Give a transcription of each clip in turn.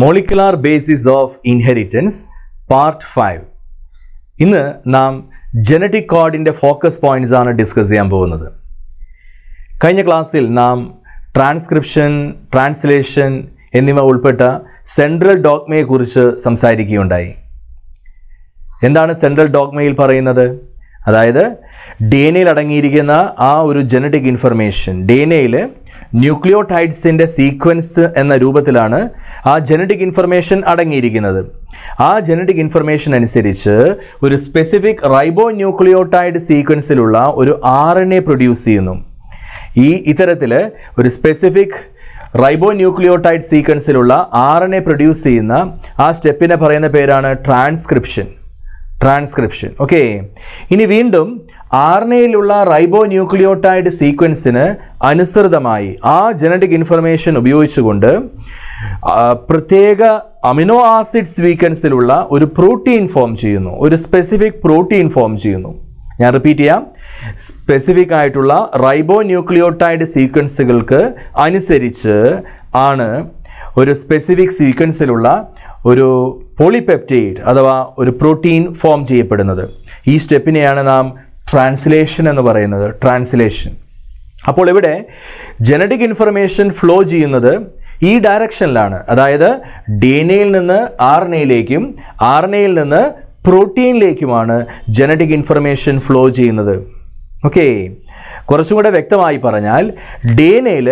Molecular basis of inheritance part 5. ഇന്ന് നാം genetic കോഡിൻ്റെ focus points ആണ് ഡിസ്കസ് ചെയ്യാൻ പോകുന്നത്. കഴിഞ്ഞ ക്ലാസ്സിൽ നാം ട്രാൻസ്ക്രിപ്ഷൻ, ട്രാൻസ്ലേഷൻ എന്നിവ ഉൾപ്പെട്ട സെൻട്രൽ ഡോഗ്മയെക്കുറിച്ച് സംസാരിക്കുകയുണ്ടായി. എന്താണ് സെൻട്രൽ ഡോഗ്മയിൽ പറയുന്നത്? അതായത് DNA-യിൽ അടങ്ങിയിരിക്കുന്ന ആ ഒരു ജനറ്റിക് ഇൻഫർമേഷൻ, DNA-യിൽ ന്യൂക്ലിയോടൈഡ്സിൻ്റെ സീക്വൻസ് എന്ന രൂപത്തിലാണ് ആ ജനറ്റിക് ഇൻഫർമേഷൻ അടങ്ങിയിരിക്കുന്നത്. ആ ജനറ്റിക് ഇൻഫർമേഷൻ അനുസരിച്ച് ഒരു സ്പെസിഫിക് റൈബോ ന്യൂക്ലിയോടൈഡ് സീക്വൻസിലുള്ള ഒരു RNA പ്രൊഡ്യൂസ് ചെയ്യുന്നു. ഇത്തരത്തിൽ ഒരു സ്പെസിഫിക് റൈബോ ന്യൂക്ലിയോടൈഡ് സീക്വൻസിലുള്ള RNA പ്രൊഡ്യൂസ് ചെയ്യുന്ന ആ സ്റ്റെപ്പിനെ പറയുന്ന പേരാണ് ട്രാൻസ്ക്രിപ്ഷൻ. ഓക്കെ, ഇനി വീണ്ടും RNA-യിലുള്ള റൈബോ ന്യൂക്ലിയോടൈഡ് സീക്വൻസിന് അനുസൃതമായി ആ ജനറ്റിക് ഇൻഫർമേഷൻ ഉപയോഗിച്ചുകൊണ്ട് പ്രത്യേക അമിനോ ആസിഡ് സീക്വൻസിലുള്ള ഒരു പ്രോട്ടീൻ ഫോം ചെയ്യുന്നു, ഒരു സ്പെസിഫിക് പ്രോട്ടീൻ ഫോം ചെയ്യുന്നു. ഞാൻ റിപ്പീറ്റ് ചെയ്യാം, സ്പെസിഫിക് ആയിട്ടുള്ള റൈബോ ന്യൂക്ലിയോടൈഡ് സീക്വൻസുകൾക്ക് അനുസരിച്ച് ആണ് ഒരു സ്പെസിഫിക് സീക്വൻസിലുള്ള ഒരു പോളിപെപ്റ്റൈഡ് അഥവാ ഒരു പ്രോട്ടീൻ ഫോം ചെയ്യപ്പെടുന്നത്. ഈ സ്റ്റെപ്പിനെയാണ് നാം ട്രാൻസ്ലേഷൻ എന്ന് പറയുന്നത്. ട്രാൻസ്ലേഷൻ. അപ്പോൾ ഇവിടെ ജനറ്റിക് ഇൻഫർമേഷൻ ഫ്ലോ ചെയ്യുന്നത് ഈ ഡയറക്ഷനിലാണ്. അതായത് DNA-യിൽ നിന്ന് RNA-യിലേക്കും RNA-യിൽ നിന്ന് പ്രോട്ടീനിലേക്കുമാണ് ജനറ്റിക് ഇൻഫർമേഷൻ ഫ്ലോ ചെയ്യുന്നത്. ഓക്കെ, കുറച്ചും കൂടെ വ്യക്തമായി പറഞ്ഞാൽ DNA-യിൽ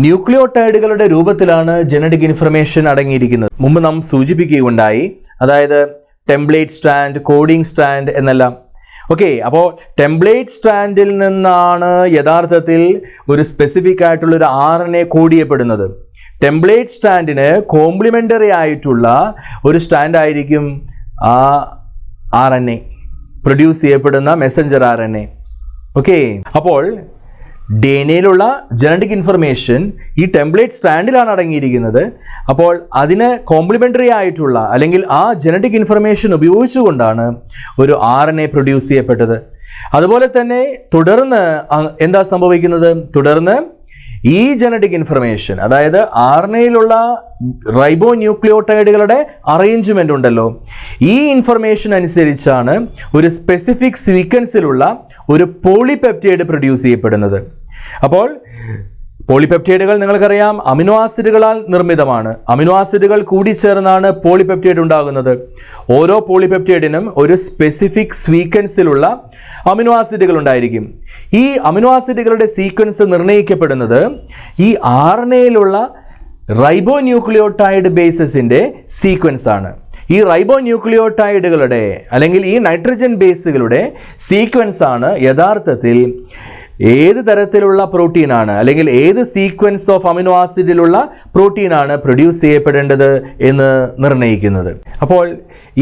ന്യൂക്ലിയോടൈഡുകളുടെ രൂപത്തിലാണ് ജനറ്റിക് ഇൻഫർമേഷൻ അടങ്ങിയിരിക്കുന്നത്. മുമ്പ് നാം സൂചിപ്പിക്കുകയുണ്ടായി, അതായത് ടെംപ്ലേറ്റ് സ്ട്രാൻഡ്, കോഡിംഗ് സ്ട്രാൻഡ് എന്നെല്ലാം. ഓക്കെ, അപ്പോൾ ടെംപ്ലേറ്റ് സ്ട്രാൻഡിൽ നിന്നാണ് യഥാർത്ഥത്തിൽ ഒരു സ്പെസിഫിക് ആയിട്ടുള്ളൊരു RNA കോഡ് ചെയ്യപ്പെടുന്നത്. ടെംപ്ലേറ്റ് സ്ട്രാൻഡിന് കോംപ്ലിമെൻ്ററി ആയിട്ടുള്ള ഒരു സ്ട്രാൻഡ് ആയിരിക്കും ആ RNA പ്രൊഡ്യൂസ് ചെയ്യപ്പെടുന്ന മെസ്സഞ്ചർ RNA. ഓക്കെ, അപ്പോൾ DNA-യിലുള്ള ജനറ്റിക് ഇൻഫർമേഷൻ ഈ ടെംപ്ലേറ്റ് സ്ട്രാൻഡിലാണ് അടങ്ങിയിരിക്കുന്നത്. അപ്പോൾ അതിന് കോംപ്ലിമെൻ്ററി ആയിട്ടുള്ള അല്ലെങ്കിൽ ആ ജനറ്റിക് ഇൻഫർമേഷൻ ഉപയോഗിച്ചുകൊണ്ടാണ് ഒരു RNA പ്രൊഡ്യൂസ് ചെയ്യപ്പെട്ടത്. അതുപോലെ തന്നെ തുടർന്ന് എന്താ സംഭവിക്കുന്നത്? തുടർന്ന് ഈ ജനറ്റിക് ഇൻഫർമേഷൻ, അതായത് RNA-യിലുള്ള റൈബോ ന്യൂക്ലിയോടൈഡുകളുടെ അറേഞ്ച്മെൻ്റ് ഉണ്ടല്ലോ, ഈ ഇൻഫർമേഷൻ അനുസരിച്ചാണ് ഒരു സ്പെസിഫിക് സീക്വൻസിലുള്ള ഒരു പോളിപെപ്റ്റൈഡ് പ്രൊഡ്യൂസ് ചെയ്യപ്പെടുന്നത്. അപ്പോൾ പോളിപെപ്റ്റൈഡുകൾ നിങ്ങൾക്കറിയാം അമിനോ ആസിഡുകളാൽ നിർമ്മിതമാണ്. അമിനോ ആസിഡുകൾ കൂടിച്ചേർന്നാണ് പോളിപെപ്റ്റൈഡ് ഉണ്ടാകുന്നത്. ഓരോ പോളിപെപ്റ്റൈഡിനും ഒരു സ്പെസിഫിക് സീക്വൻസിലുള്ള അമിനോ ആസിഡുകൾ ഉണ്ടായിരിക്കും. ഈ അമിനോ ആസിഡുകളുടെ സീക്വൻസ് നിർണ്ണയിക്കപ്പെടുന്നത് ഈ RNA-യിലുള്ള റൈബോ ന്യൂക്ലിയോടൈഡ് ബേസസിൻ്റെ സീക്വൻസ് ആണ്. ഈ റൈബോ ന്യൂക്ലിയോടൈഡുകളുടെ അല്ലെങ്കിൽ ഈ നൈട്രജൻ ബേസുകളുടെ സീക്വൻസ് ആണ് യഥാർത്ഥത്തിൽ ഏത് തരത്തിലുള്ള പ്രോട്ടീനാണ് അല്ലെങ്കിൽ ഏത് സീക്വൻസ് ഓഫ് അമിനോ ആസിഡിലുള്ള പ്രോട്ടീനാണ് പ്രൊഡ്യൂസ് ചെയ്യപ്പെടേണ്ടത് എന്ന് നിർണ്ണയിക്കുന്നത്. അപ്പോൾ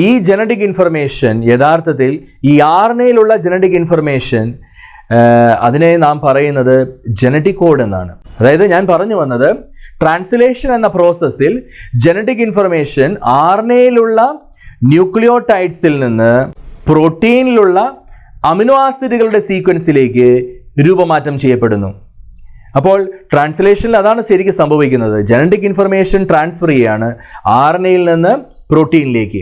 ഈ ജനറ്റിക് ഇൻഫർമേഷൻ യഥാർത്ഥത്തിൽ ഈ RNA-യിലുള്ള ജനറ്റിക് ഇൻഫർമേഷൻ അതിനെ നാം പറയുന്നത് ജനറ്റിക് കോഡ് എന്നാണ്. അതായത് ഞാൻ പറഞ്ഞു വന്നത്, ട്രാൻസ്ലേഷൻ എന്ന പ്രോസസ്സിൽ ജനറ്റിക് ഇൻഫർമേഷൻ RNA-യിലുള്ള ന്യൂക്ലിയോടൈഡ്സിൽ നിന്ന് പ്രോട്ടീനിലുള്ള അമിനോ ആസിഡുകളുടെ സീക്വൻസിലേക്ക് രൂപമാറ്റം ചെയ്യപ്പെടുന്നു. അപ്പോൾ ട്രാൻസ്ലേഷനിൽ അതാണ് ശരിക്കും സംഭവിക്കുന്നത്. ജനറ്റിക് ഇൻഫർമേഷൻ ട്രാൻസ്ഫർ ചെയ്യാണ് RNA-യിൽ നിന്ന് പ്രോട്ടീനിലേക്ക്.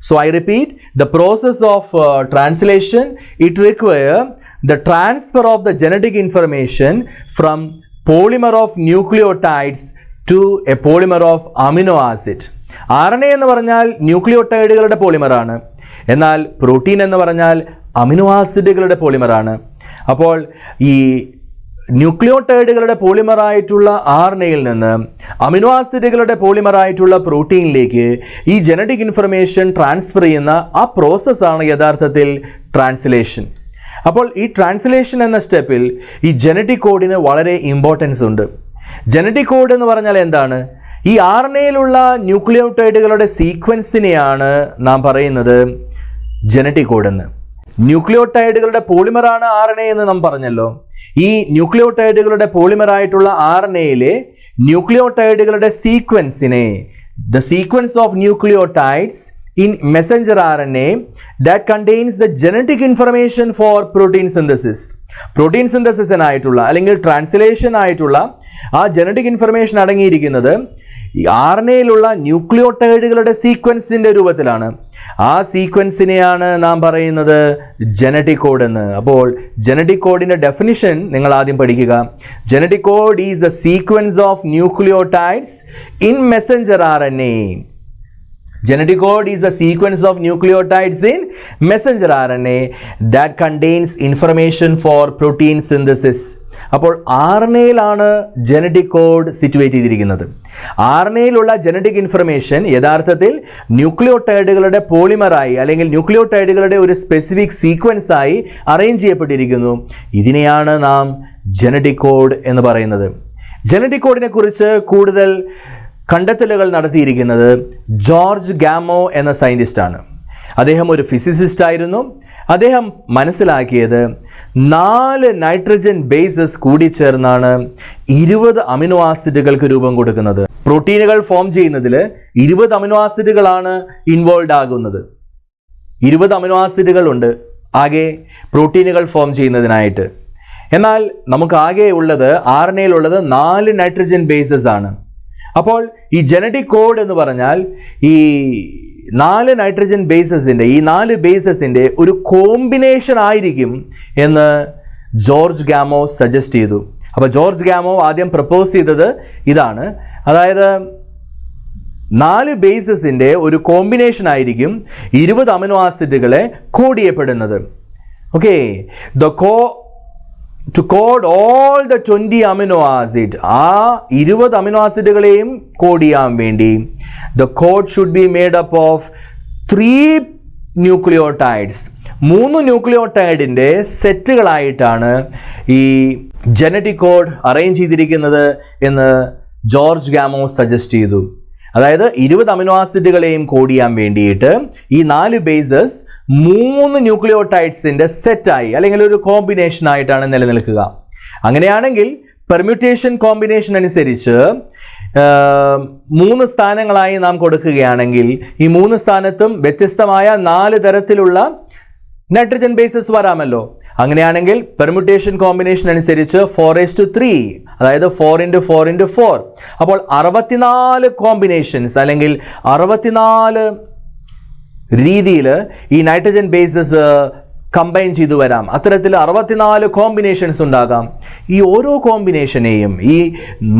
So I repeat, the process of translation, it requires the transfer of the genetic information from polymer of nucleotides to a polymer of amino acid. RNA എന്ന് പറഞ്ഞാൽ ന്യൂക്ലിയോടൈഡുകളുടെ പോളിമറാണ്, എന്നാൽ പ്രോട്ടീൻ എന്ന് പറഞ്ഞാൽ അമിനോ ആസിഡുകളുടെ പോളിമറാണ്. അപ്പോൾ ഈ ന്യൂക്ലിയോടൈഡുകളുടെ പോളിമറായിട്ടുള്ള RNA-യിൽ നിന്ന് അമിനോ ആസിഡുകളുടെ പോളിമറായിട്ടുള്ള പ്രോട്ടീനിലേക്ക് ഈ ജനറ്റിക് ഇൻഫർമേഷൻ ട്രാൻസ്ഫർ ചെയ്യുന്ന ആ പ്രോസസ്സാണ് യഥാർത്ഥത്തിൽ ട്രാൻസ്ലേഷൻ. അപ്പോൾ ഈ ട്രാൻസ്ലേഷൻ എന്ന സ്റ്റെപ്പിൽ ഈ ജനറ്റിക് കോഡിന് വളരെ ഇമ്പോർട്ടൻസ് ഉണ്ട്. ജനറ്റിക് കോഡ് എന്ന് പറഞ്ഞാൽ എന്താണ്? ഈ RNA-യിലുള്ള ന്യൂക്ലിയോടൈഡുകളുടെ സീക്വൻസിനെയാണ് നാം പറയുന്നത് ജനറ്റിക് കോഡ് എന്ന്. ന്യൂക്ലിയോടൈഡുകളുടെ പോളിമറാണ് RNA എന്ന് നാം പറഞ്ഞല്ലോ. ഈ ന്യൂക്ലിയോടൈഡുകളുടെ പോളിമറായിട്ടുള്ള RNA-യിലെ ന്യൂക്ലിയോടൈഡുകളുടെ സീക്വൻസിനെ, the sequence of nucleotides in messenger RNA that contains the genetic information for protein synthesis. Protein സിന്തസിസിനായിട്ടുള്ള അല്ലെങ്കിൽ ട്രാൻസ്ലേഷൻ ആയിട്ടുള്ള ആ ജനറ്റിക് ഇൻഫർമേഷൻ അടങ്ങിയിരിക്കുന്നത് ഈ RNAയിലുള്ള ന്യൂക്ലിയോടൈഡുകളുടെ സീക്വൻസിൻ്റെ രൂപത്തിലാണ്. ആ സീക്വൻസിനെയാണ് നാം പറയുന്നത് ജനറ്റിക് കോഡ് എന്ന്. അപ്പോൾ ജനറ്റിക് കോഡിൻ്റെ ഡെഫിനിഷൻ നിങ്ങൾ ആദ്യം പഠിക്കുക. Genetic code is the sequence of nucleotides in Messenger RNA. Genetic code is a sequence of nucleotides in messenger RNA that contains information for protein synthesis. അപ്പോൾ RNAയിലാണ് ജനറ്റിക് കോഡ് സിറ്റുവേറ്റ് ചെയ്തിരിക്കുന്നത്. RNAയിലുള്ള genetic information യഥാർത്ഥത്തിൽ ന്യൂക്ലിയോടൈഡുകളുടെ പോളിമറായി അല്ലെങ്കിൽ ന്യൂക്ലിയോടൈഡുകളുടെ ഒരു specific സീക്വൻസായി arrange ചെയ്യപ്പെട്ടിരിക്കുന്നു. ഇതിനെയാണ് നാം genetic code എന്ന് പറയുന്നത്. ജനറ്റിക് കോഡിനെ കുറിച്ച് കൂടുതൽ കണ്ടെത്തലുകൾ നടത്തിയിരിക്കുന്നത് ജോർജ് ഗാമോ എന്ന സയൻറ്റിസ്റ്റാണ്. അദ്ദേഹം ഒരു ഫിസിസിസ്റ്റ് ആയിരുന്നു. അദ്ദേഹം മനസ്സിലാക്കിയത് 4 നൈട്രജൻ ബേസസ് കൂടിച്ചേർന്നാണ് 20 അമിനോ ആസിഡുകൾക്ക് രൂപം കൊടുക്കുന്നത്. പ്രോട്ടീനുകൾ ഫോം ചെയ്യുന്നതിൽ 20 അമിനോ ആസിഡുകളാണ് ഇൻവോൾവ് ആകുന്നത്. 20 അമിനോ ആസിഡുകളുണ്ട് ആകെ പ്രോട്ടീനുകൾ ഫോം ചെയ്യുന്നതിനായിട്ട്. എന്നാൽ നമുക്ക് ആകെ ഉള്ളത് RNAയിലുള്ളത് 4 നൈട്രജൻ ബേസസ് ആണ്. അപ്പോൾ ഈ ജനറ്റിക് കോഡ് എന്ന് പറഞ്ഞാൽ ഈ 4 നൈട്രജൻ ബേസസിൻ്റെ ഈ 4 ബേസസിൻ്റെ ഒരു കോമ്പിനേഷൻ ആയിരിക്കും എന്ന് ജോർജ് ഗാമോ സജസ്റ്റ് ചെയ്തു. അപ്പോൾ ജോർജ് ഗാമോ ആദ്യം പ്രപ്പോസ് ചെയ്തത് ഇതാണ്, അതായത് 4 ബേസസിൻ്റെ ഒരു കോമ്പിനേഷൻ ആയിരിക്കും 20 അമിനോ ആസിഡുകളെ കോഡ് ചെയ്യപ്പെടുന്നത്. Okay, to code all the 20 amino acid, ആ 20 അമിനോ ആസിഡുകളെയും കോഡ് ചെയ്യാൻ വേണ്ടി the code should be made up of 3 nucleotides. 3 ന്യൂക്ലിയോടൈഡിൻ്റെ സെറ്റുകളായിട്ടാണ് ഈ ജനറ്റിക് കോഡ് അറേഞ്ച് ചെയ്തിരിക്കുന്നത് എന്ന് ജോർജ് ഗാമോ സജസ്റ്റ് ചെയ്തു. അതായത് 20 അമിനോ ആസിഡുകളെയും കോഡ് ചെയ്യാൻ വേണ്ടിയിട്ട് ഈ 4 ബേസസ് 3 ന്യൂക്ലിയോടൈഡ്സിൻ്റെ സെറ്റായി അല്ലെങ്കിൽ ഒരു കോമ്പിനേഷൻ ആയിട്ടാണ് നിലനിൽക്കുക. അങ്ങനെയാണെങ്കിൽ പെർമ്യൂട്ടേഷൻ കോമ്പിനേഷൻ അനുസരിച്ച് 3 സ്ഥാനങ്ങളായി നാം കൊടുക്കുകയാണെങ്കിൽ ഈ 3 സ്ഥാനത്തും വ്യത്യസ്തമായ 4 തരത്തിലുള്ള നൈട്രജൻ ബേസസ് വരാമല്ലോ. അങ്ങനെയാണെങ്കിൽ പെർമ്യൂട്ടേഷൻ കോമ്പിനേഷൻ അനുസരിച്ച് 4:3, അതായത് 4x4x4. അപ്പോൾ 64 കോമ്പിനേഷൻസ് അല്ലെങ്കിൽ 64 രീതിയിൽ ഈ നൈട്രജൻ ബേസസ് കമ്പൈൻ ചെയ്തു വരാം. അത്തരത്തിൽ 64 കോമ്പിനേഷൻസ് ഉണ്ടാകാം. ഈ ഓരോ കോമ്പിനേഷനെയും ഈ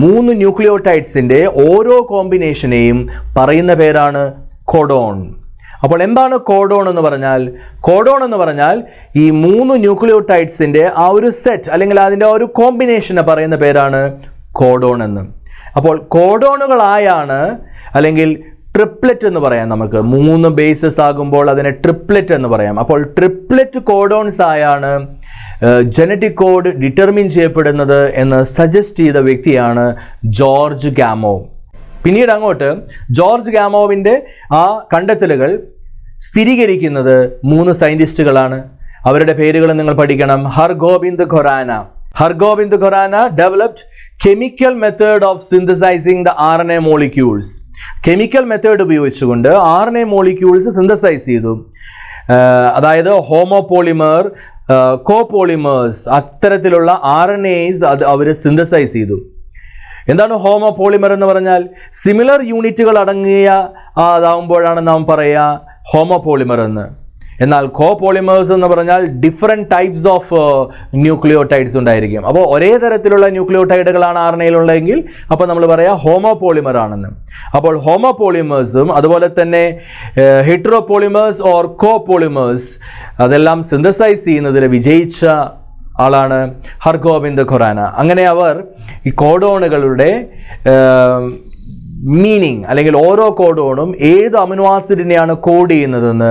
3 ന്യൂക്ലിയോടൈഡ്സിൻ്റെ ഓരോ കോമ്പിനേഷനെയും പറയുന്ന പേരാണ് കോഡോൺ. അപ്പോൾ എന്താണ് കോഡോൺ എന്ന് പറഞ്ഞാൽ? കോഡോൺ എന്ന് പറഞ്ഞാൽ ഈ 3 ന്യൂക്ലിയോടൈഡ്സിൻ്റെ ആ ഒരു സെറ്റ് അല്ലെങ്കിൽ അതിൻ്റെ ഒരു കോമ്പിനേഷനെ പറയുന്ന പേരാണ് കോഡോൺ എന്ന്. അപ്പോൾ കോഡോണുകളായാണ് അല്ലെങ്കിൽ ട്രിപ്ലെറ്റ് എന്ന് പറയാം. നമുക്ക് 3 ബേസസ് ആകുമ്പോൾ അതിനെ ട്രിപ്ലെറ്റ് എന്ന് പറയാം. അപ്പോൾ ട്രിപ്ലെറ്റ് കോഡോൺസ് ആയാണ് ജനറ്റിക് കോഡ് ഡിറ്റർമിൻ ചെയ്യപ്പെടുന്നത് എന്ന് സജസ്റ്റ് ചെയ്ത വ്യക്തിയാണ് ജോർജ് ഗാമോ. പിന്നീട് അങ്ങോട്ട് ജോർജ് ഗാമോവിൻ്റെ ആ കണ്ടെത്തലുകൾ സ്ഥിരീകരിക്കുന്നത് 3 സയൻറ്റിസ്റ്റുകളാണ്. അവരുടെ പേരുകൾ നിങ്ങൾ പഠിക്കണം. Hargobind Khorana developed chemical method of synthesizing the RNA molecules. Chemical method ഉപയോഗിച്ചുകൊണ്ട് RNA മോളിക്യൂൾസ് സിന്തസൈസ് ചെയ്തു. അതായത് ഹോമോപോളിമർ, കോപോളിമേഴ്സ്, അത്തരത്തിലുള്ള RNAs അവർ സിന്തസൈസ് ചെയ്തു. എന്താണ് ഹോമോപോളിമർ എന്ന് പറഞ്ഞാൽ? സിമിലർ യൂണിറ്റുകൾ അടങ്ങിയ അതാവുമ്പോഴാണ് നാം പറയുക ഹോമോപോളിമർ എന്ന്. എന്നാൽ കോപോളിമേഴ്സ് എന്ന് പറഞ്ഞാൽ ഡിഫറെൻറ്റ് ടൈപ്സ് ഓഫ് ന്യൂക്ലിയോടൈഡ്സ് ഉണ്ടായിരിക്കും. അപ്പോൾ ഒരേ തരത്തിലുള്ള ന്യൂക്ലിയോടൈഡുകളാണ് RNAയിലുള്ളതെങ്കിൽ അപ്പോൾ നമ്മൾ പറയുക ഹോമോപോളിമർ ആണെന്ന്. അപ്പോൾ ഹോമോപോളിമേഴ്സും അതുപോലെ തന്നെ ഹെറ്ററോപോളിമേഴ്സ് ഓർ കോപോളിമേഴ്സ് അതെല്ലാം സിന്തസൈസ് ചെയ്യുന്നതിൽ വിജയിച്ച ആളാണ് ഹർഗോബിന്ദ് ഖൊറാന. അങ്ങനെ അവർ ഈ കോഡോണുകളുടെ മീനിങ് അല്ലെങ്കിൽ ഓരോ കോഡോണും ഏത് അമിനോ ആസിഡിനെയാണ് കോഡ് ചെയ്യുന്നതെന്ന്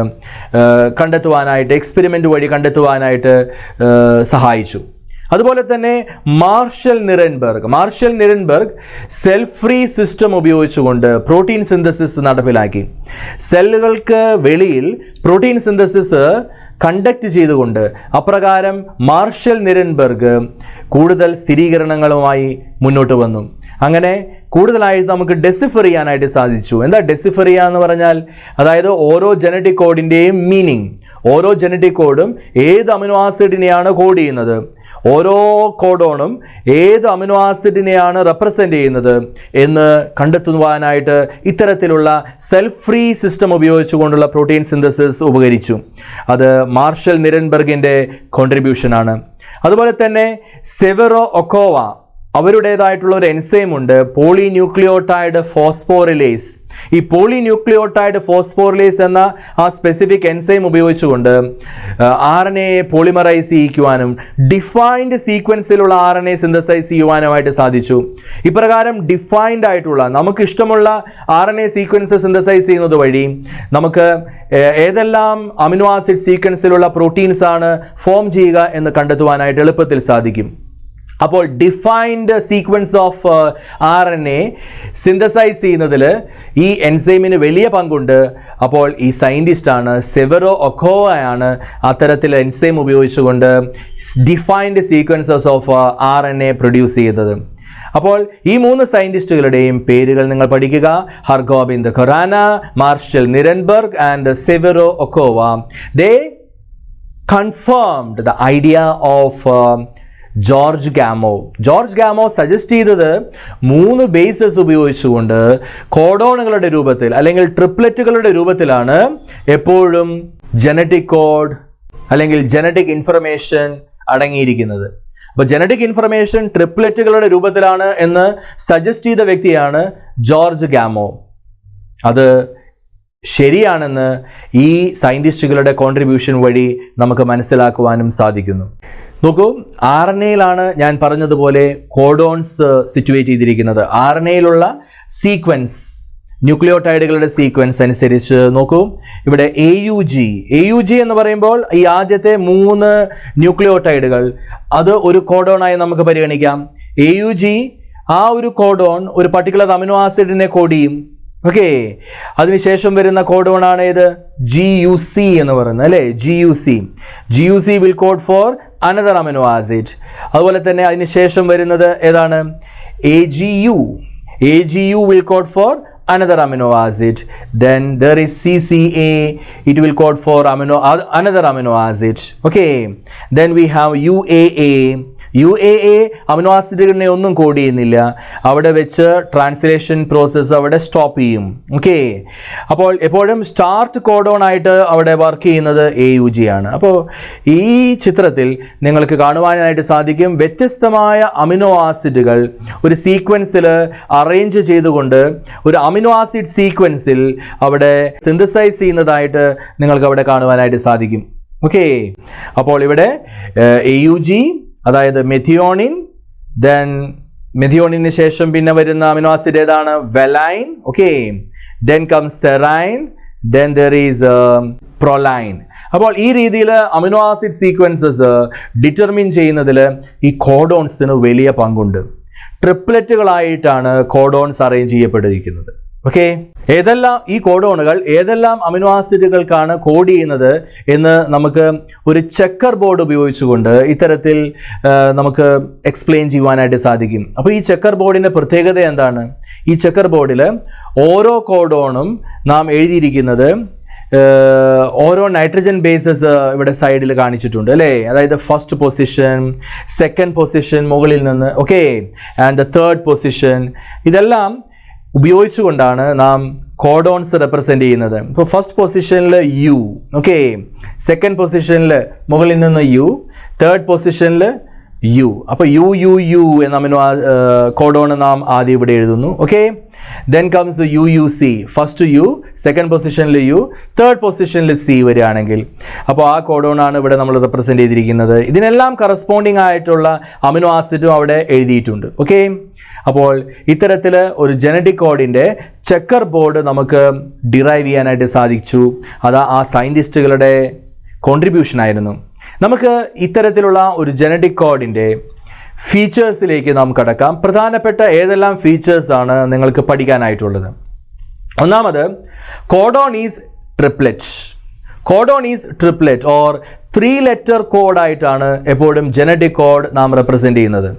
കണ്ടെത്തുവാനായിട്ട് എക്സ്പെരിമെൻ്റ് വഴി കണ്ടെത്തുവാനായിട്ട് സഹായിച്ചു. അതുപോലെ തന്നെ മാർഷൽ നിറൻബർഗ് സെൽ ഫ്രീ സിസ്റ്റം ഉപയോഗിച്ചുകൊണ്ട് പ്രോട്ടീൻ സിന്തസിസ് നടപ്പിലാക്കി. സെല്ലുകൾക്ക് വെളിയിൽ പ്രോട്ടീൻ സിന്തസിസ് കണ്ടക്ട് ചെയ്തുകൊണ്ട് അപ്രകാരം മാർഷൽ നിറൻബർഗ് കൂടുതൽ സ്ഥിരീകരണങ്ങളുമായി മുന്നോട്ട് വന്നു. അങ്ങനെ കൂടുതലായി നമുക്ക് ഡെസിഫർ ചെയ്യാനായിട്ട് സാധിച്ചു. എന്താ ഡെസിഫർ ചെയ്യുക എന്ന് പറഞ്ഞാൽ? അതായത് ഓരോ ജനറ്റിക് കോഡിൻ്റെയും മീനിങ്, ഓരോ ജനറ്റിക് കോഡും ഏത് അമിനോ ആസിഡിനെയാണ് കോഡ് ചെയ്യുന്നത്, ഓരോ കോഡോണും ഏത് അമിനോ ആസിഡിനെയാണ് റെപ്രസെൻ്റ് ചെയ്യുന്നത് എന്ന് കണ്ടെത്തുവാനായിട്ട് ഇത്തരത്തിലുള്ള സെൽഫ് ഫ്രീ സിസ്റ്റം ഉപയോഗിച്ചുകൊണ്ടുള്ള പ്രോട്ടീൻ സിന്തസിസ് ഉപകരിച്ചു. അത് മാർഷൽ നിരൻബർഗിൻ്റെ കോൺട്രിബ്യൂഷനാണ്. അതുപോലെ തന്നെ സെവറോ ഒക്കോവ അവരുടേതായിട്ടുള്ള ഒരു എൻസൈം ഉണ്ട്, പോളിന്യൂക്ലിയോടൈഡ് ഫോസ്ഫോറിലേസ്. ഈ പോളിന്യൂക്ലിയോടൈഡ് ഫോസ്ഫോറിലേസ് എന്ന ആ സ്പെസിഫിക് എൻസൈം ഉപയോഗിച്ചുകൊണ്ട് RNA പോളിമറൈസ് ചെയ്യിക്കുവാനും ഡിഫൈൻഡ് സീക്വൻസിലുള്ള RNA സിന്തസൈസ് ചെയ്യുവാനുമായിട്ട് സാധിച്ചു. ഇപ്രകാരം ഡിഫൈൻഡ് ആയിട്ടുള്ള നമുക്കിഷ്ടമുള്ള RNA സീക്വൻസ് സിന്തസൈസ് ചെയ്യുന്നത് വഴി നമുക്ക് ഏതെല്ലാം അമിനോ ആസിഡ് സീക്വൻസിലുള്ള പ്രോട്ടീൻസ് ആണ് ഫോം ചെയ്യുക എന്ന് കണ്ടെത്തുവാനായിട്ട് എളുപ്പത്തിൽ സാധിക്കും. അപ്പോൾ defined sequence of RNA synthesize ചെയ്യുന്നതിൽ ഈ എൻസൈമിന് വലിയ പങ്കുണ്ട്. അപ്പോൾ ഈ സയൻറ്റിസ്റ്റാണ് സെവറോ ഒക്കോവയാണ് അത്തരത്തിൽ എൻസൈം ഉപയോഗിച്ചുകൊണ്ട് defined sequences of RNA produce ചെയ്തത്. അപ്പോൾ ഈ 3 സയൻറ്റിസ്റ്റുകളുടെയും പേരുകൾ നിങ്ങൾ പഠിക്കുക: Hargobind Khorana, Marshall Nirenberg and Severo Ochoa. They confirmed the idea of George Gamow suggest ചെയ്തത് 3 ബേസസ് ഉപയോഗിച്ചുകൊണ്ട് കോഡോണുകളുടെ രൂപത്തിൽ അല്ലെങ്കിൽ ട്രിപ്ലറ്റുകളുടെ രൂപത്തിലാണ് എപ്പോഴും ജനറ്റിക് കോഡ് അല്ലെങ്കിൽ ജനറ്റിക് ഇൻഫർമേഷൻ അടങ്ങിയിരിക്കുന്നത്. അപ്പോൾ ജനറ്റിക് ഇൻഫർമേഷൻ ട്രിപ്ലറ്റുകളുടെ രൂപത്തിലാണ് എന്ന് സജസ്റ്റ് ചെയ്ത വ്യക്തിയാണ് ജോർജ് ഗാമോ. അത് ശരിയാണെന്ന് ഈ സയൻറ്റിസ്റ്റുകളുടെ കോൺട്രിബ്യൂഷൻ വഴി നമുക്ക് മനസ്സിലാക്കുവാനും സാധിക്കുന്നു. നോക്കൂ, RNAയിലാണ് ഞാൻ പറഞ്ഞതുപോലെ കോഡോൺസ് സിറ്റുവേറ്റ് ചെയ്തിരിക്കുന്നത്. RNAയിലുള്ള സീക്വൻസ്, ന്യൂക്ലിയോടൈഡുകളുടെ സീക്വൻസ് അനുസരിച്ച് നോക്കൂ, ഇവിടെ AUG എന്ന് പറയുമ്പോൾ ഈ ആദ്യത്തെ 3 ന്യൂക്ലിയോടൈഡുകൾ അത് ഒരു കോഡോണായി നമുക്ക് പരിഗണിക്കാം. AUG ആ ഒരു കോഡോൺ ഒരു പർട്ടിക്കുലർ അമിനോ ആസിഡിനെ കോഡ് ചെയ്യും. ഓക്കെ, അതിനുശേഷം വരുന്ന കോഡോണാണ് ഏത്? GUC എന്ന് പറയുന്നത്, അല്ലേ? GUC will code for another amino acid. അതുപോലെ തന്നെ അതിനുശേഷം വരുന്നത് ഏതാണ്? AGU will code for another amino acid. Then there is CCA, it will code for another amino acid. Okay, then we have UAA amino ആസിഡുകളിനെ ഒന്നും code ചെയ്യുന്നില്ല, അവിടെ വെച്ച് ട്രാൻസ്ലേഷൻ പ്രോസസ്സ് അവിടെ സ്റ്റോപ്പ് ചെയ്യും. ഓക്കെ, അപ്പോൾ എപ്പോഴും സ്റ്റാർട്ട് കോഡോൺ ആയിട്ട് അവിടെ വർക്ക് ചെയ്യുന്നത് AUG ആണ്. അപ്പോൾ ഈ ചിത്രത്തിൽ നിങ്ങൾക്ക് കാണുവാനായിട്ട് സാധിക്കും, വ്യത്യസ്തമായ അമിനോ ആസിഡുകൾ ഒരു സീക്വൻസിൽ അറേഞ്ച് ചെയ്തുകൊണ്ട് ഒരു അമിനോ ആസിഡ് സീക്വൻസിൽ അവിടെ സിന്തസൈസ് ചെയ്യുന്നതായിട്ട് നിങ്ങൾക്ക് അവിടെ കാണുവാനായിട്ട് സാധിക്കും. ഓക്കെ, അപ്പോൾ ഇവിടെ AUG, അതായത് മെഥിയോണിൻ, ദെൻ മെഥിയോണിന് ശേഷം പിന്നെ വരുന്ന അമിനോ ആസിഡ് ഏതാണ്? Valine. Okay, then comes serine, then there is proline. അപ്പോൾ ഈ രീതിയിൽ അമിനോ ആസിഡ് സീക്വൻസസ് ഡിറ്റർമിൻ ചെയ്യുന്നതിൽ ഈ കോഡോൺസിന് വലിയ പങ്കുണ്ട്. ട്രിപ്ലറ്റുകളായിട്ടാണ് കോഡോൺസ് അറേഞ്ച് ചെയ്യപ്പെട്ടിരിക്കുന്നത്. ഓക്കെ, ഈ കോഡോണുകൾ ഏതെല്ലാം അമിനോ ആസിഡുകൾക്കാണ് കോഡ് ചെയ്യുന്നത് എന്ന് നമുക്ക് ഒരു ചെക്കർ ബോർഡ് ഉപയോഗിച്ചുകൊണ്ട് ഇത്തരത്തിൽ നമുക്ക് എക്സ്പ്ലെയിൻ ചെയ്യുവാനായിട്ട് സാധിക്കും. അപ്പോൾ ഈ ചെക്കർ ബോർഡിൻ്റെ പ്രത്യേകത എന്താണ്? ഈ ചെക്കർ ബോർഡിൽ ഓരോ കോഡോണും നാം എഴുതിയിരിക്കുന്നത് ഓരോ നൈട്രജൻ ബേസസ് ഇവിടെ സൈഡിൽ കാണിച്ചിട്ടുണ്ട്, അല്ലേ? അതായത് ഫസ്റ്റ് പൊസിഷൻ, സെക്കൻഡ് പൊസിഷൻ മുകളിൽ നിന്ന്, okay, and the third position, ഇതെല്ലാം ഉപയോഗിച്ചുകൊണ്ടാണ് നാം കോഡോൺസ് റെപ്രസെൻ്റ് ചെയ്യുന്നത്. ഇപ്പോൾ ഫസ്റ്റ് പൊസിഷനിൽ U, ഓക്കെ, സെക്കൻഡ് പൊസിഷനിൽ മുകളിൽ നിന്ന് U, തേർഡ് പൊസിഷനിൽ U. അപ്പോൾ U എന്ന അമിനോ കോഡോൺ നാം ആദ്യം ഇവിടെ എഴുതുന്നു. Okay, then comes UUC, first U, second പൊസിഷനിൽ U, തേർഡ് പൊസിഷനിൽ C വരികയാണെങ്കിൽ അപ്പോൾ ആ കോഡോണാണ് ഇവിടെ നമ്മൾ റെപ്രസെൻ്റ് ചെയ്തിരിക്കുന്നത്. ഇതിനെല്ലാം കറസ്പോണ്ടിങ് ആയിട്ടുള്ള അമിനോ ആസിഡും അവിടെ എഴുതിയിട്ടുണ്ട്. ഓക്കെ, അപ്പോൾ ഇത്തരത്തിൽ ഒരു ജനറ്റിക് കോഡിൻ്റെ ചെക്കർ ബോർഡ് നമുക്ക് ഡിറൈവ് ചെയ്യാനായിട്ട് സാധിച്ചു. അത് ആ സയൻറ്റിസ്റ്റുകളുടെ കോൺട്രിബ്യൂഷൻ ആയിരുന്നു. നമുക്ക് ഇത്തരത്തിലുള്ള ഒരു ജനറ്റിക് കോഡിൻ്റെ ഫീച്ചേഴ്സിലേക്ക് നാം കടക്കാം. പ്രധാനപ്പെട്ട ഏതെല്ലാം ഫീച്ചേഴ്സാണ് നിങ്ങൾക്ക് പഠിക്കാനായിട്ടുള്ളത്? ഒന്നാമത്, codon is triplet or 3 letter കോഡായിട്ടാണ് എപ്പോഴും ജനറ്റിക് കോഡ് നാം റെപ്രസെൻ്റ് ചെയ്യുന്നത്.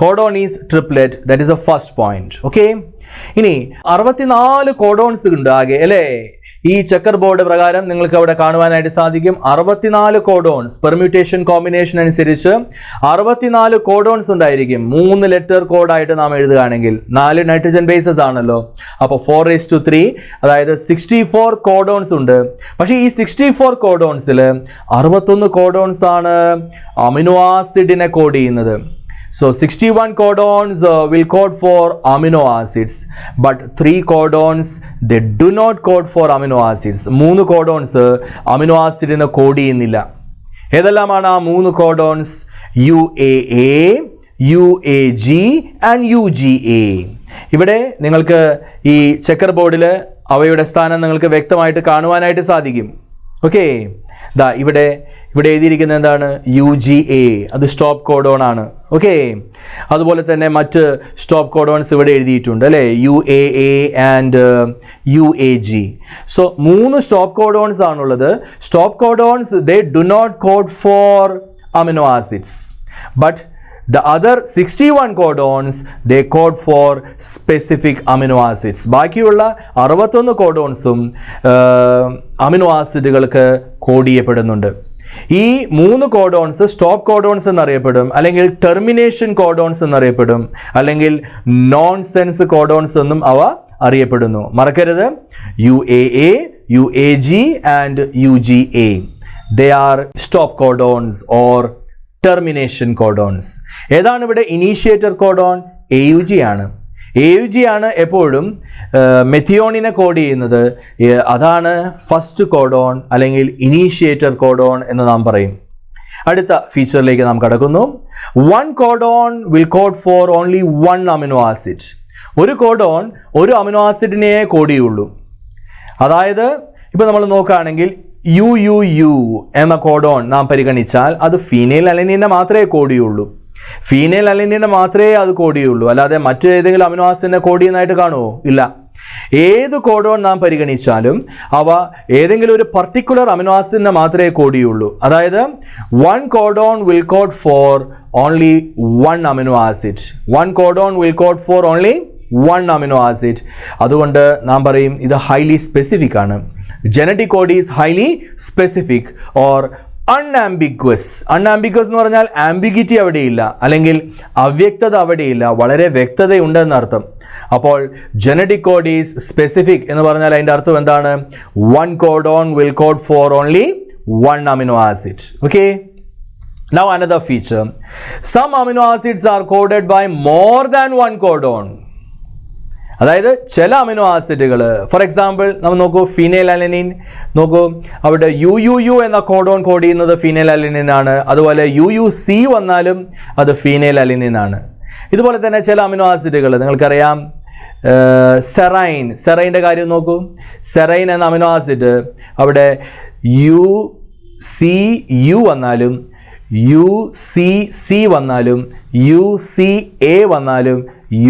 Codon is triplet. That is the first point. Okay. ഇനി 64 കോഡോൺസ് ഉണ്ട് ആകെ അല്ലേ? ഈ ചെക്കർ ബോർഡ് പ്രകാരം നിങ്ങൾക്ക് അവിടെ കാണുവാനായിട്ട് സാധിക്കും 64 കോഡോൺസ്. പെർമ്യൂട്ടേഷൻ കോമ്പിനേഷൻ അനുസരിച്ച് 64 കോഡോൺസ് ഉണ്ടായിരിക്കും. 3 ലെറ്റർ കോഡായിട്ട് നാം എഴുതുകയാണെങ്കിൽ 4 നൈട്രജൻ ബേസസ് ആണല്ലോ. അപ്പോൾ 4:3, അതായത് 64 കോഡോൺസ് ഉണ്ട്. പക്ഷേ ഈ 64 കോഡോൺസിൽ 61 കോഡോൺസ് ആണ് അമിനോ ആസിഡിനെ കോഡ് ചെയ്യുന്നത്. So 61 codons will code for amino acids, but 3 codons they do not code for amino acids. 3 codons amino acid നെ കോഡ് ചെയ്യുന്നില്ല. ഏതെല്ലാമാണ് ആ 3 codons? UAA, UAG and UGA. ഇവിടെ നിങ്ങൾക്ക് ഈ ചെക്കർ ബോർഡിൽ അവയുടെ സ്ഥാനം നിങ്ങൾക്ക് വ്യക്തമായിട്ട് കാണുവാനായിട്ട് സാധിക്കും. ഓക്കെ, ദാ ഇവിടെ എഴുതിയിരിക്കുന്നത് എന്താണ്? UGA, അത് സ്റ്റോപ്പ് കോഡോൺ ആണ്. ഓക്കെ, അതുപോലെ തന്നെ മറ്റ് സ്റ്റോപ്പ് കോഡോൺസ് ഇവിടെ എഴുതിയിട്ടുണ്ട് അല്ലേ? UAA and UAG. So 3 stop codons ആണുള്ളത്. Stop codons they do not code for amino acids, but the other 61 codons they code for specific amino acids. ബാക്കിയുള്ള 61 കോഡോൺസും അമിനോ ആസിഡുകൾക്ക് കോഡ് ചെയ്യപ്പെടുന്നുണ്ട്. ഈ 3 കോഡോൺസ് സ്റ്റോപ്പ് കോഡോൺസ് എന്നറിയപ്പെടും, അല്ലെങ്കിൽ termination codons എന്നറിയപ്പെടും, അല്ലെങ്കിൽ nonsense codons എന്നും അവ അറിയപ്പെടുന്നു. മറക്കരുത്, UAA, UAG and UGA they are stop codons or termination codons. ഏതാണ് ഇവിടെ ഇനീഷ്യേറ്റർ കോഡോൺ? AUG ആണ്. AUG ആണ് എപ്പോഴും മെത്തിയോണിനെ കോഡ് ചെയ്യുന്നത്. അതാണ് ഫസ്റ്റ് കോഡോൺ അല്ലെങ്കിൽ ഇനീഷ്യേറ്റർ കോഡോൺ എന്ന് നാം പറയും. അടുത്ത ഫീച്ചറിലേക്ക് നാം കടക്കുന്നു. 1 codon will code for only 1 amino acid. ഒരു കോഡോൺ ഒരു അമിനോ ആസിഡിനെ കോഡ് ചെയ്യുള്ളൂ. അതായത് ഇപ്പോൾ നമ്മൾ നോക്കുകയാണെങ്കിൽ UUU എന്ന കോഡോൺ നാം പരിഗണിച്ചാൽ അത് ഫീനൈൽ അലനിനെ മാത്രമേ കോഡ് ചെയ്യുള്ളൂ. ഫീനൈൽ അലനിനെ മാത്രമേ അത് കോഡ് ചെയ്യുള്ളൂ, അല്ലാതെ മറ്റേതെങ്കിലും അമിനോ ആസിഡിനെ കോഡ് ചെയ്യുന്നതായിട്ട് കാണുമോ? ഇല്ല. ഏത് കോഡോൺ നാം പരിഗണിച്ചാലും അവ ഏതെങ്കിലും ഒരു പർട്ടിക്കുലർ അമിനോ ആസിഡിനെ മാത്രമേ കോഡ് ചെയ്യുള്ളൂ. അതായത് 1 codon will code for only 1 amino acid. 1 codon will code for only 1 amino acid. അതുകൊണ്ട് നാം പറയും ഇത് ഹൈലി സ്പെസിഫിക് ആണ്. Genetic code is highly specific or unambiguous. Unambiguous എന്ന് പറഞ്ഞാൽ ആംബിഗിറ്റി അവിടെയില്ല, അല്ലെങ്കിൽ അവ്യക്തത അവിടെയില്ല, വളരെ വ്യക്തതയുണ്ടെന്ന് അർത്ഥം. അപ്പോൾ ജനറ്റിക് കോഡ് ഈസ് സ്പെസിഫിക് എന്ന് പറഞ്ഞാൽ അതിൻ്റെ അർത്ഥം എന്താണ്? 1 codon will code for only 1 amino acid. Okay. Now another feature. Some amino acids are coded by more than 1 codon. അതായത് ചില അമിനോ ആസിഡുകൾ, ഫോർ എക്സാമ്പിൾ നമ്മൾ നോക്കൂ, ഫീനൈൽ അലനിൻ നോക്കൂ, അവിടെ UUU എന്ന കോഡോൺ കോഡ് ചെയ്യുന്നത് ഫീനൈൽ അലനിൻ ആണ്. അതുപോലെ UUC വന്നാലും അത് ഫീനൈൽ അലനിൻ ആണ്. ഇതുപോലെ തന്നെ ചില അമിനോ ആസിഡുകൾ നിങ്ങൾക്കറിയാം, സെറൈൻ്റെ കാര്യം നോക്കൂ. സെറൈൻ എന്ന അമിനോ ആസിഡ് അവിടെ UCU വന്നാലും UCC വന്നാലും UCA വന്നാലും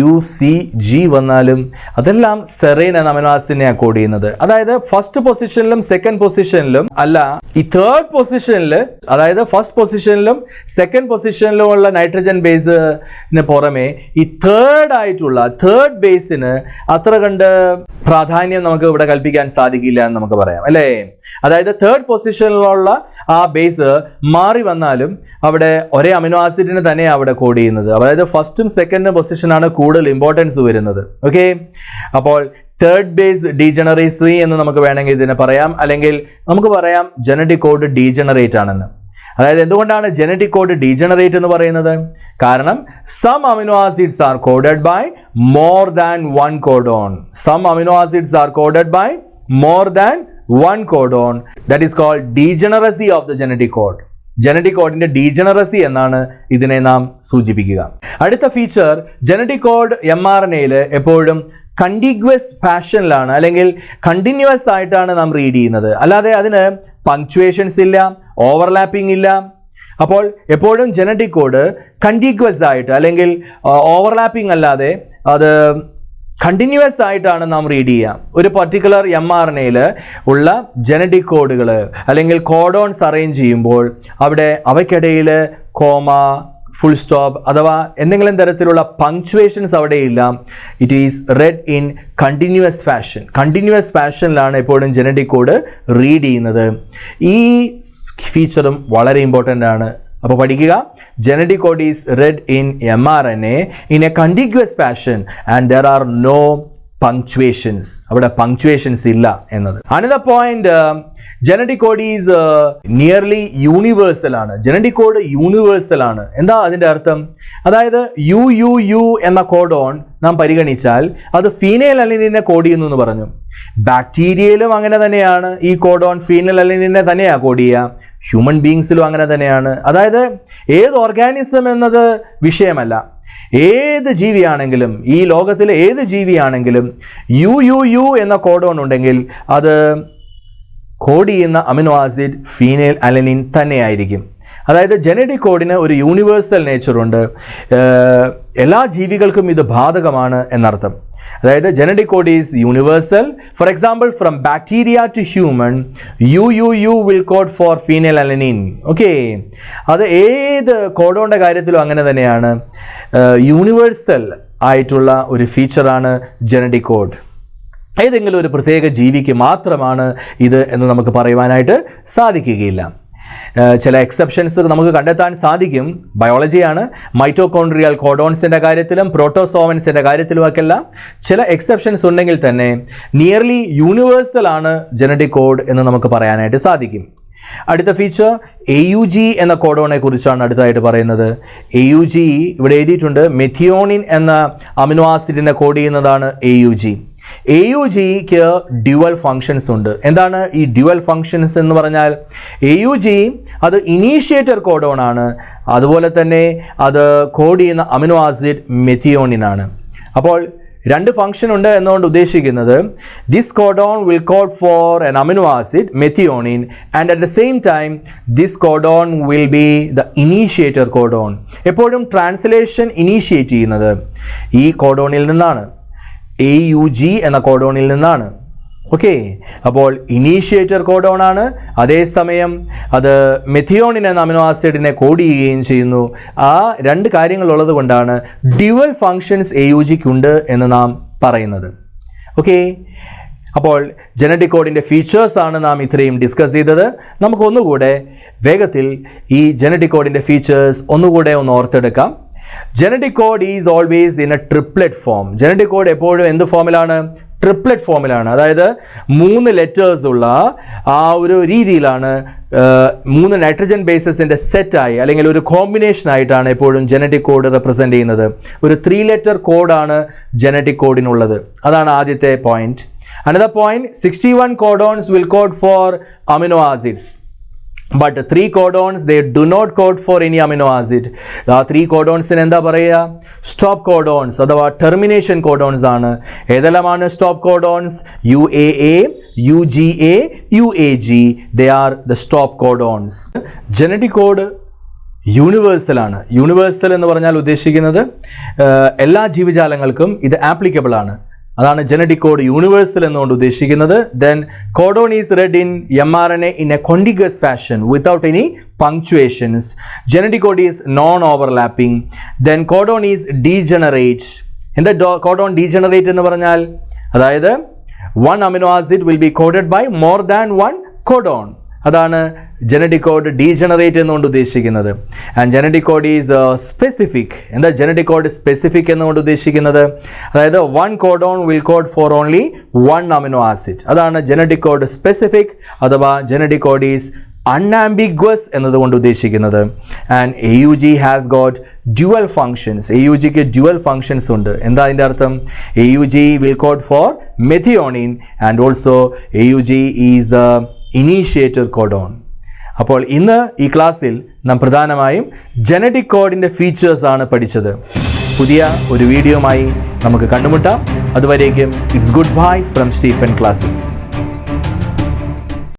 UCG വന്നാലും അതെല്ലാം സെറൈൻ എന്ന അമിനോ ആസിഡിനെയാണ് കോഡ് ചെയ്യുന്നത്. അതായത് ഫസ്റ്റ് പൊസിഷനിലും സെക്കൻഡ് പൊസിഷനിലും അല്ല, ഈ തേർഡ് പൊസിഷനിൽ, അതായത് ഫസ്റ്റ് പൊസിഷനിലും സെക്കൻഡ് പൊസിഷനിലുമുള്ള നൈട്രജൻ ബേസിന് പുറമെ ഈ തേർഡ് ബേസിന് അത്ര കണ്ട് പ്രാധാന്യം നമുക്ക് ഇവിടെ കൽപ്പിക്കാൻ സാധിക്കില്ല എന്ന് നമുക്ക് പറയാം അല്ലേ? അതായത് തേർഡ് പൊസിഷനിലുള്ള ആ ബേസ് മാറി വന്നാലും അവിടെ ഒരേ അമിനോ ആസിഡിന് തന്നെയാണ് അവിടെ കോഡ് ചെയ്യുന്നത്. അതായത് ഫസ്റ്റും സെക്കൻഡും പൊസിഷനാണ് കൂടുതൽ ഇമ്പോർട്ടൻസ് വരുന്നത്. ഓക്കെ, അപ്പോൾ തേർഡ് ബേസ് ഡീജനറേസി എന്ന് നമുക്ക് വേണമെങ്കിൽ ഇതിനെ പറയാം, അല്ലെങ്കിൽ നമുക്ക് പറയാം ജനറ്റിക് കോഡ് ഡീജനറേറ്റ് ആണെന്ന്. അതായത് എന്തുകൊണ്ടാണ് ജനറ്റിക് കോഡ് ഡീജനറേറ്റ് എന്ന് പറയുന്നത്? കാരണം some amino acids are coded by more than 1 codon. Some amino acids are coded by more than 1 codon. That is called degeneracy of the genetic code. Genetic കോഡിന്റെ degeneracy എന്നാണ് ഇതിനെ നാം സൂചിപ്പിക്കുക. അടുത്ത feature, genetic code mRNAയിൽ എപ്പോഴും കണ്ടിഗ്വസ് ഫാഷനിലാണ്, അല്ലെങ്കിൽ continuous ആയിട്ടാണ് നാം read ചെയ്യുന്നത്. അല്ലാതെ അതിന് പങ്ക്ച്വേഷൻസ് ഇല്ല, ഓവർലാപ്പിംഗ് ഇല്ല. അപ്പോൾ എപ്പോഴും ജനറ്റിക് കോഡ് കണ്ടിഗ്വസ് ആയിട്ട്, അല്ലെങ്കിൽ ഓവർലാപ്പിംഗ് അല്ലാതെ അത് കണ്ടിന്യൂസ് ആയിട്ടാണ് നാം റീഡ് ചെയ്യുക. ഒരു പർട്ടിക്കുലർ mRNAയിൽ ഉള്ള ജനറ്റിക് കോഡുകൾ അല്ലെങ്കിൽ കോഡോൺസ് അറേഞ്ച് ചെയ്യുമ്പോൾ അവിടെ അവയ്ക്കിടയിൽ കോമ, ഫുൾ സ്റ്റോപ്പ് അഥവാ എന്തെങ്കിലും തരത്തിലുള്ള പങ്ക്ച്വേഷൻസ് അവിടെയില്ല. It is read in continuous fashion. Continuous ഫാഷനിലാണ് എപ്പോഴും ജനറ്റിക് കോഡ് റീഡ് ചെയ്യുന്നത്. ഈ ഫീച്ചറും വളരെ ഇമ്പോർട്ടൻ്റ് ആണ്. അപ്പോൾ പഠിക്കുക, genetic code is read in mRNA in a continuous fashion and there are no punctuations. അവിടെ punctuations ഇല്ല എന്നത്. Another point, genetic code is nearly universal ആണ്. genetic code universal ആണ്. എന്താ അതിൻ്റെ അർത്ഥം? അതായത് UUU എന്ന കോഡോൺ നാം പരിഗണിച്ചാൽ അത് ഫീനൈൽ അലനിനെ കോഡ് ചെയ്യുന്നു എന്ന് പറഞ്ഞു. ബാക്ടീരിയയിലും അങ്ങനെ തന്നെയാണ്. ഈ കോഡോൺ ഫീനൈൽ അലനിനെ തന്നെയാണ് കോഡ് ചെയ്യുക. ഹ്യൂമൻ ബീങ്സിലും അങ്ങനെ തന്നെയാണ്. അതായത് ഏത് ഓർഗാനിസം എന്നത് വിഷയമല്ല. ഏത് ജീവിയാണെങ്കിലും, ഈ ലോകത്തിലെ ഏത് ജീവിയാണെങ്കിലും UUU എന്ന കോഡോൺ ഉണ്ടെങ്കിൽ അത് കോഡ് ചെയ്യുന്ന അമിനോ ആസിഡ് ഫീനൈൽ അലനിൻ തന്നെയായിരിക്കും. അതായത് ജനറ്റിക് കോഡിന് ഒരു യൂണിവേഴ്സൽ നേച്ചറുണ്ട്. എല്ലാ ജീവികൾക്കും ഇത് ബാധകമാണ് എന്നർത്ഥം. അതായത് genetic code is universal. For example, from bacteria to human UUU will code for phenylalanine. Okay, അത് ഏത് കോഡോണിൻ്റെ കാര്യത്തിലും അങ്ങനെ തന്നെയാണ്. യൂണിവേഴ്സൽ ആയിട്ടുള്ള ഒരു ഫീച്ചറാണ് ജനറ്റിക് കോഡ്. ഏതെങ്കിലും ഒരു പ്രത്യേക ജീവിക്ക് മാത്രമാണ് ഇത് എന്ന് നമുക്ക് പറയുവാനായിട്ട് സാധിക്കുകയില്ല. ചില എക്സെപ്ഷൻസ് നമുക്ക് കണ്ടെത്താൻ സാധിക്കും. ബയോളജിയാണ്. മൈറ്റോകോൺട്രിയൽ കോഡോൺസിൻ്റെ കാര്യത്തിലും പ്രോട്ടോസോവൻസിൻ്റെ കാര്യത്തിലുമൊക്കെല്ലാം ചില എക്സെപ്ഷൻസ് ഉണ്ടെങ്കിൽ തന്നെ നിയർലി യൂണിവേഴ്സൽ ആണ് ജനറ്റിക് കോഡ് എന്ന് നമുക്ക് പറയാനായിട്ട് സാധിക്കും. അടുത്ത ഫീച്ചർ AUG എന്ന കോഡോണെ കുറിച്ചാണ് അടുത്തതായിട്ട് പറയുന്നത്. AUG ഇവിടെ എഴുതിയിട്ടുണ്ട്. മെഥിയോണിൻ എന്ന അമിനോ ആസിഡിനെ കോഡ് ചെയ്യുന്നതാണ് AUG. AUGക്ക് ഡ്യുവൽ ഫങ്ഷൻസ് ഉണ്ട്. എന്താണ് ഈ ഡ്യുവൽ ഫങ്ഷൻസ് എന്ന് പറഞ്ഞാൽ? AUG അത് ഇനീഷ്യേറ്റർ കോഡോൺ ആണ്. അതുപോലെ തന്നെ അത് കോഡ് ചെയ്യുന്ന അമിനോ ആസിഡ് മെഥിയോണിൻ ആണ്. അപ്പോൾ രണ്ട് ഫംഗ്ഷൻ ഉണ്ട് എന്നുകൊണ്ട് ഉദ്ദേശിക്കുന്നത് this codon will code for an amino acid methionine and at the same time this codon will be the initiator codon. എപ്പോഴും ട്രാൻസ്ലേഷൻ ഇനീഷ്യേറ്റ് ചെയ്യുന്നത് ഈ കോഡോണിൽ നിന്നാണ്, AUG എന്ന കോഡോണിൽ നിന്നാണ്. ഓക്കെ, അപ്പോൾ ഇനീഷ്യേറ്റർ കോഡോൺ ആണ്. അതേസമയം അത് മെഥിയോണിൻ എന്ന അമിനോ ആസിഡിനെ കോഡ് ചെയ്യുകയും ചെയ്യുന്നു. ആ രണ്ട് കാര്യങ്ങളുള്ളത് കൊണ്ടാണ് ഡ്യുവൽ ഫങ്ഷൻസ് AUGക്ക് ഉണ്ട് എന്ന് നാം പറയുന്നത്. ഓക്കെ, അപ്പോൾ ജനറ്റിക് കോഡിൻ്റെ ഫീച്ചേഴ്സാണ് നാം ഇത്രയും ഡിസ്കസ് ചെയ്തത്. നമുക്ക് ഒന്നുകൂടെ വേഗത്തിൽ ഈ ജനറ്റിക് കോഡിൻ്റെ ഫീച്ചേഴ്സ് ഒന്നുകൂടെ ഒന്ന് ഓർത്തെടുക്കാം. Genetic code is always in a triplet form. Genetic code എപ്പോഴും എന്ത് ഫോമിലാണ്? ട്രിപ്ലെറ്റ് ഫോമിലാണ്. അതായത് 3 ലെറ്റേഴ്സ് ഉള്ള ആ ഒരു രീതിയിലാണ്. 3 നൈട്രജൻ ബേസസിൻ്റെ സെറ്റായി അല്ലെങ്കിൽ ഒരു കോമ്പിനേഷൻ ആയിട്ടാണ് എപ്പോഴും ജനറ്റിക് കോഡ് റെപ്രസെൻ്റ് ചെയ്യുന്നത്. ഒരു 3 ലെറ്റർ കോഡാണ് ജനറ്റിക് കോഡിനുള്ളത്. അതാണ് ആദ്യത്തെ point. Another point, 61 codons will code for amino acids. But 3 codons, they do not code for any amino acid. ആ 3 codonsന് എന്താ പറയുക? സ്റ്റോപ്പ് കോഡോൺസ് അഥവാ ടെർമിനേഷൻ കോഡോൺസ് ആണ്. ഏതെല്ലാമാണ് stop codons? UAA, UGA, UAG. They are the stop codons. Genetic code universal ആണ്. Universal എന്ന് പറഞ്ഞാൽ ഉദ്ദേശിക്കുന്നത് എല്ലാ ജീവജാലങ്ങൾക്കും ഇത് ആപ്ലിക്കബിൾ ആണ്. അതാണ് ജനറ്റിക് കോഡ് യൂണിവേഴ്സൽ എന്നുകൊണ്ട് ഉദ്ദേശിക്കുന്നത്. Then codon is read in mRNA in a contiguous fashion without any punctuations. Genetic code is non-overlapping. Then codon is degenerate. എന്താ codon degenerate എന്ന് പറഞ്ഞാൽ? അതായത് one amino acid will be coded by more than one codon. അതാണ് genetic code degenerate എന്നുകൊണ്ട് ഉദ്ദേശിക്കുന്നത്. And genetic code is specific. എന്താ genetic code specific എന്നുകൊണ്ട് ഉദ്ദേശിക്കുന്നത്? അതായത് 1 codon will code for only 1 amino acid. അതാണ് ജനറ്റിക് കോഡ് സ്പെസിഫിക് അഥവാ genetic code is unambiguous എന്നതുകൊണ്ട് ഉദ്ദേശിക്കുന്നത്. And AUG has got dual functions. AUGക്ക് ഡ്യുവൽ ഫങ്ഷൻസ് ഉണ്ട്. എന്താ അതിൻ്റെ അർത്ഥം? AUG will code for methionine and also AUG is the initiator codon. അപ്പോൾ ഇന്ന് ഈ ക്ലാസ്സിൽ നാം പ്രധാനമായും ജനറ്റിക് കോഡിൻ്റെ ഫീച്ചേഴ്സ് ആണ് പഠിച്ചത്. പുതിയ ഒരു വീഡിയോയുമായി നമുക്ക് കണ്ടുമുട്ടാം. അതുവരേക്കും it's good bye from Stephen classes.